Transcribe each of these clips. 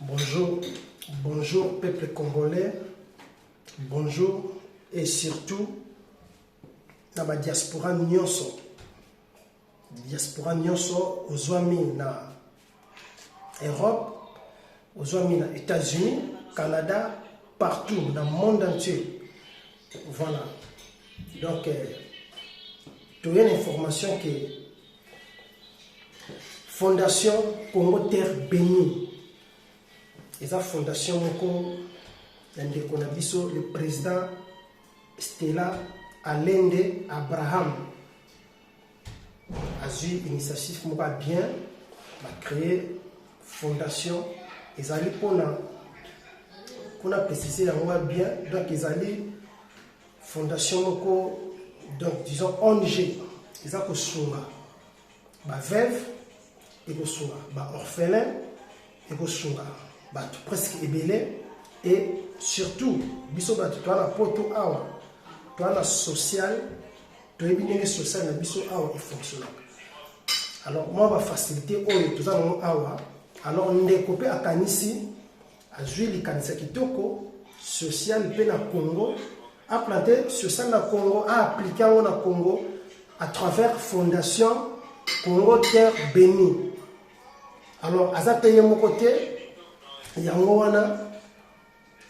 Bonjour, bonjour peuple congolais, bonjour et surtout na ba diaspora nyonso. Diaspora nyonso ozwami na Europe, ozwami na États-Unis, Canada, partout dans le monde entier. Voilà. Donc, tu as une information que Fondation Congo Terre Bénie. Et la fondation le président Stella Alende Abraham a eu une initiative bien, a créé fondation. Ils allaient pour préciser bien, donc ils allaient fondation donc disons ONG, ils ont sunga, veuve, ils sunga, orphelin, ils sunga. Presque ébélé et surtout biso batu to na poto awa to na social to ebinenge social na biso awa il fonctionne. Alors moi va faciliter oyo to za no awa alors ndeko pe akanisi azui likanisa kitoko social pe na Congo a planté social na Congo a appliqué na Congo à travers fondation Congo Terre Bénie. Alors aza payé mon côté yango wana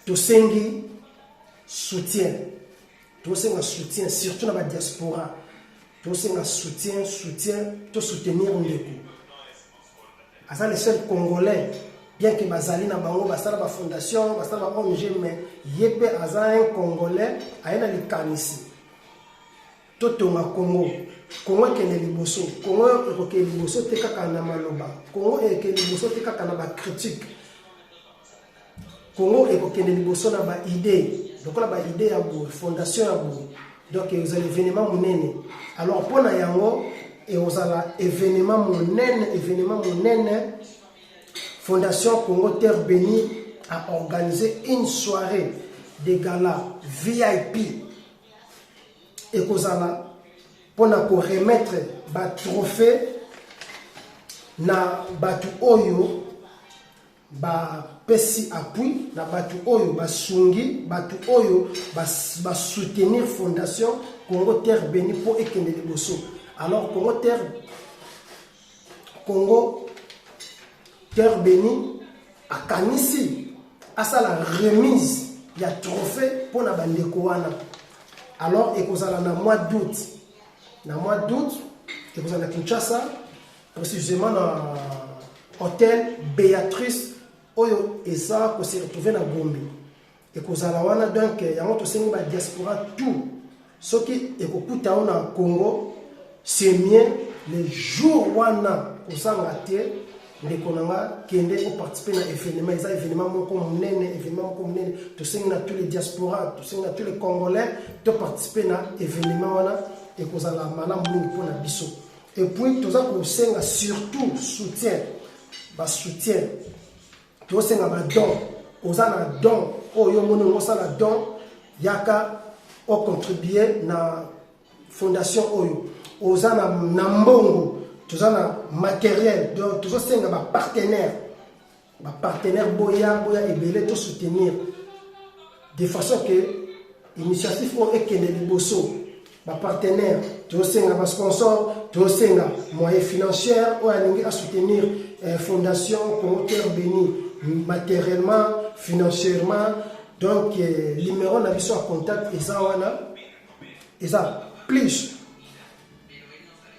tosengi soutien surtout na ba diaspora tosenga soutien to soutenir ndeko asa les seuls congolais bien que bazali na bango basala ba fondation basala ba ONG mais yepe asa un congolais ayena likanisi totonga Congo ekende liboso Congo ekokende liboso te kaka na maloba Congo ekende liboso te kaka na ba critique Congo est pour liboso na ba idée donc la ba idée ya bo fondation ya bo donc vous allez événement monene alors pour na yango et vous allez événement monene fondation Congo Terre Bénie a organisé une soirée de gala VIP et vous allez pour na ko remettre ba trophée na batu oyo ba pesi appui na batu oyo basungi batu oyo ba soutenir fondation Congo Terre Bénie pour ekende liboso. Alors Congo Terre Bénie a kanisi asa la remise ya trophée pour na bandeko wana. Alors ekozala na mois d'août ekozala na Kinshasa précisément na hôtel Béatrice oyo eza ko se retrouver na Gombe et kozala wana donc yango to sengi ba diaspora tout ce qui ekokuta na Congo c'est mieux les jours wana kozanga te ndeko nanga kende ko participer na événement moko monene to sengi na tous les diaspora to sengi na tous les congolais to participer na événement wana et kozala malamu pour na biso et puis toza ko senga surtout soutien tu sais nga ba don ozana don oyo moni ngosala don yaka o contribuer na fondation oyo ozana na mbongo tozana matériel donc tu sais nga ba partenaire boya ebele to soutenir de façon que initiative o ekende liboso ba partenaire tu sais nga ba sponsor tu sais nga moyen financier o alingi à soutenir fondation Congo Terre Bénie matériellement, financièrement. Donc, le numéro n'a pas contact et ça plus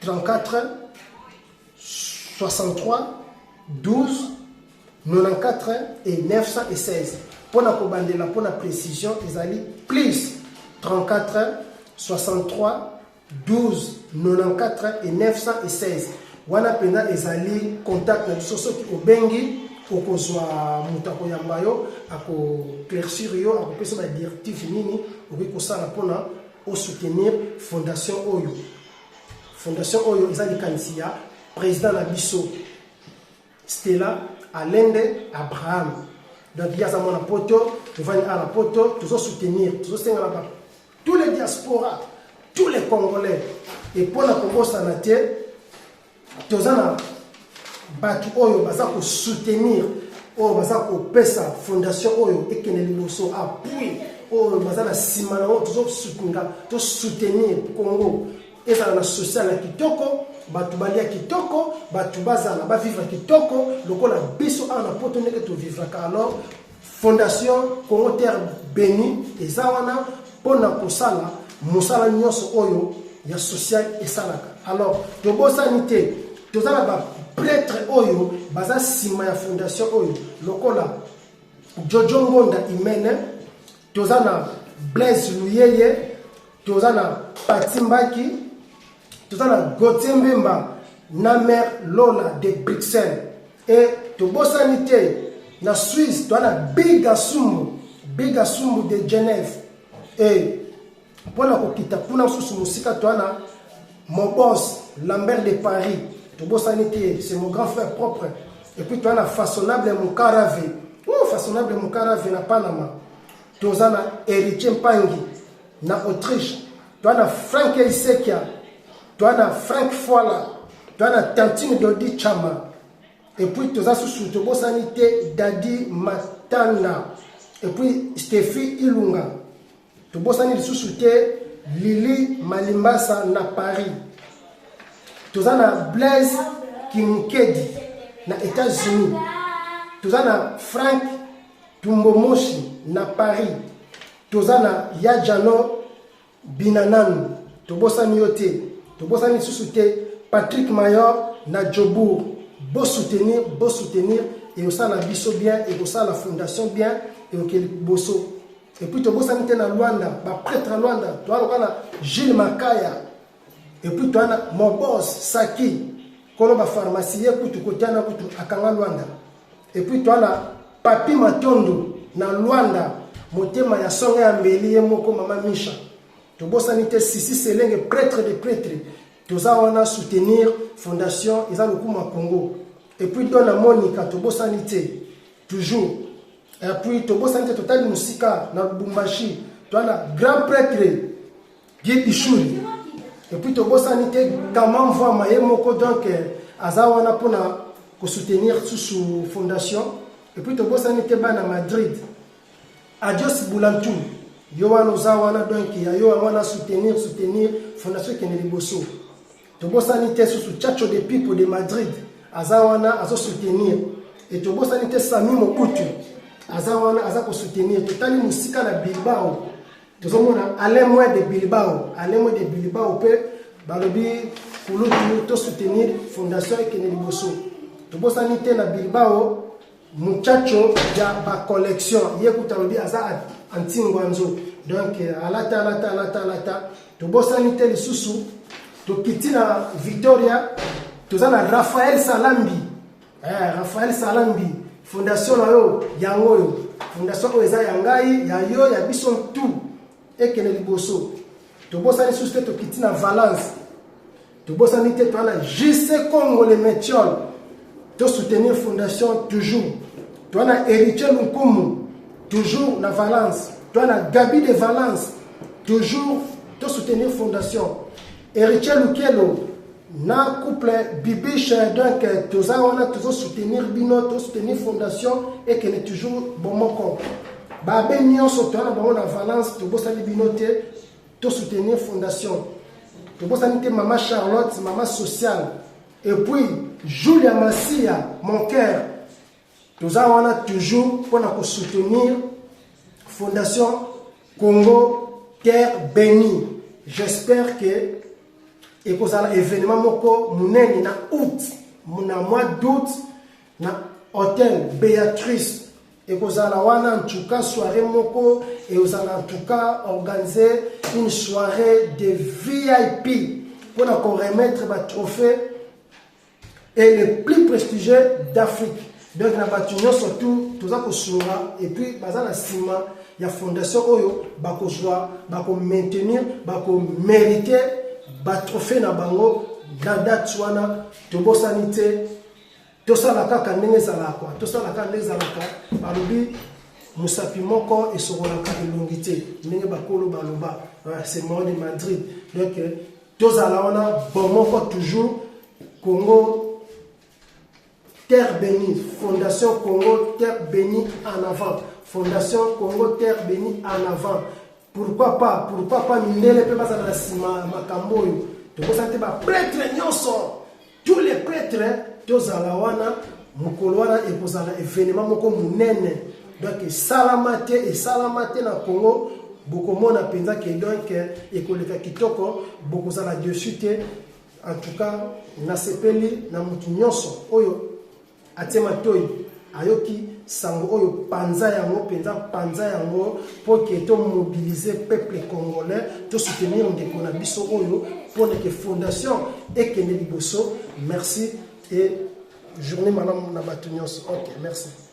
34 63 12 94 et 916. Pour la précision, ils allaient plus 34 63 12 94 et 916. Wana pena ezali contact na soso ki obengi okozwa mutako yambayo ako claircir yo ako pesa ba directive nini okosala pona o soutenir fondation oyo ezali kanisia président la biso Stella Alende Abraham donc il y a ça mon poto tu vas à la poto tu vas soutenir tous les diasporas tous les Congolais et pour la Congo santé tozana batu oyo baza ko soutenir oyo baza kopesa fondation oyo ekende liboso appui oyo baza na nsima na oyo tozosoutenir Congo ezala na social ya kitoko bato balia kitoko bato bazala bavivre kitoko lokola biso awa na poto ndenge tovivraka. Alors fondation Congo Terre Bénie eza wana mpona kosala mosala nyonso oyo ya social esalaka. Alors tobosani te toza na baprêtre oyo baza nsima ya fondation oyo lokola Jojo Ngonda Imene, toza na Blaise Luyeye, toza na Pati Mbaki, toza na Gauthier Mbemba na mère Lola de Bruxelles. Et tobosani te na Suisse toza na Biga Sumbu de Genève. Et mpona kokita kuna susu musika toza na mon boss Lambert de Paris, tobosani te, c'est mon grand frère propre. Et puis toza na Façonnable Mukarave, Façonnable Mukarave na Panama. Toza na Héritier Mpangi na Autriche, toza na Frank Isekia, toza na Frank Foala, toza na Tantine Dodi Chama. Et puis toza susu tobosani te Dadi Matana. Et puis Stéphie Ilunga. Tobosani lisusu te Lili Malimbasa na Paris. Toza na Blaise Kimkedi na États-Unis. Toza na Frank Tumbomoshi na Paris. Toza na Yajano Binananu. Tobosani yo te. Tobosani lisusu te Patrick Mayor na Jobour. Beau soutenir et au sein la biso bien et au sein la fondation bien et au bosso. Et puis tobosani te na Luanda, ba prêtre à Luanda, toi na Gilles Makaya. Et puis toi na mon boss Saki, kolo ba pharmacie kutu kotiana kutu akanga Luanda. Et puis toi na Papi Matondo na Luanda, motema ya songa ya mbeli ye moko mama Misha. Tobosani te Sisi Selenge prêtre de prêtre. Toza wana soutenir fondation Eza Lokuma Congo. Et puis Dona Monica tobosani te toujours. Et puis tobosani te Total Musika na Lubumbashi. Toi na grand prêtre Guy Ishuri. Et puis tobosani te Kamam Vama ye moko donc aza wana pona ko soutenir sous fondation. Et puis tobosani te bana Madrid. Adios Boulantou. Yo wana wana donc yo wana soutenir fondation Kennedy Bosso. Tobosani te sous Chacho de Pipo de Madrid. Azawana azo soutenir. Et tobosani te Sami Mokutu. Azawana azako soutenir. Totali musika na Bilbao. Tozomona Alain Moué de Bilbao. Alain Moué de Bilbao pe balobi kulutu to soutenir fondation Kennedy Bosso. Tobosani te na Bilbao muchacho ya ba collection. Yekuta lobi aza antingwanzo. Donc alata. Tobosani te lisusu. Tokiti na Victoria, toza na Raphaël Salambi. Raphaël Salambi, fondation na yo yango yo. Fondation o eza yangai, ya yo ya bison tout Kennedy Bosso. Tobosani suste tokiti na Valence. Tobosani te toza na JC Congo le Métiol. To soutenir fondation toujours. Toza na Héritier Lukumu, toujours na Valence. Toza na Gabi de Valence, toujours to soutenir fondation. Héritier Lukelo na couple Bibiche donc toza wana tozo soutenir bino to soutenir fondation et que est toujours bon moko ba ben nyonso to na bango na Valence to bosali bino te to soutenir fondation to bosali te Maman Charlotte maman sociale et puis Julia Massia mon cœur toza wana toujours pour na soutenir fondation Congo Terre Bénie. J'espère que et que ça événement moko muneni na août na mois d'août na hôtel Béatrice et que ça la wana en tout cas soirée moko et vous allez en tout cas organiser une soirée de VIP pour nous remettre le trophée et le plus prestigieux d'Afrique. Donc na batunyo surtout tout ça ko sura et puis bazana sima ya fondation oyo bako joie bako maintenir bako mériter ba trophée na bango na date wana tobosani te tosala kaka ndenge ezala kwa tosala kaka ndenge ezalaka balobi musapi moko esokolaka elongi te ndenge bakolo baloba c'est mort de Madrid. Donc tozala wana bon moko toujours Congo Terre bénie, Fondation Congo, Terre bénie en avant. Fondation Congo, Terre bénie en avant. Pourquoi pas Mindele peut pas la sima makamboyo. Tu peux sentir ba prêtre nyonso. Tous les prêtres tous à la wana mukoloana et pour un événement moko munene. Donc salamate et salamate na Congo beaucoup mona penza que donc ekoleka kitoko beaucoup za la dessus en tout cas na sepeli na mutu nyonso oyo atema toyi ayoki sango oyo panza yango pour que to mobiliser peuple congolais to soutenir ndeko na biso oyo pour que fondation ekende liboso. Merci et journée madame na bato nyonso. OK, merci.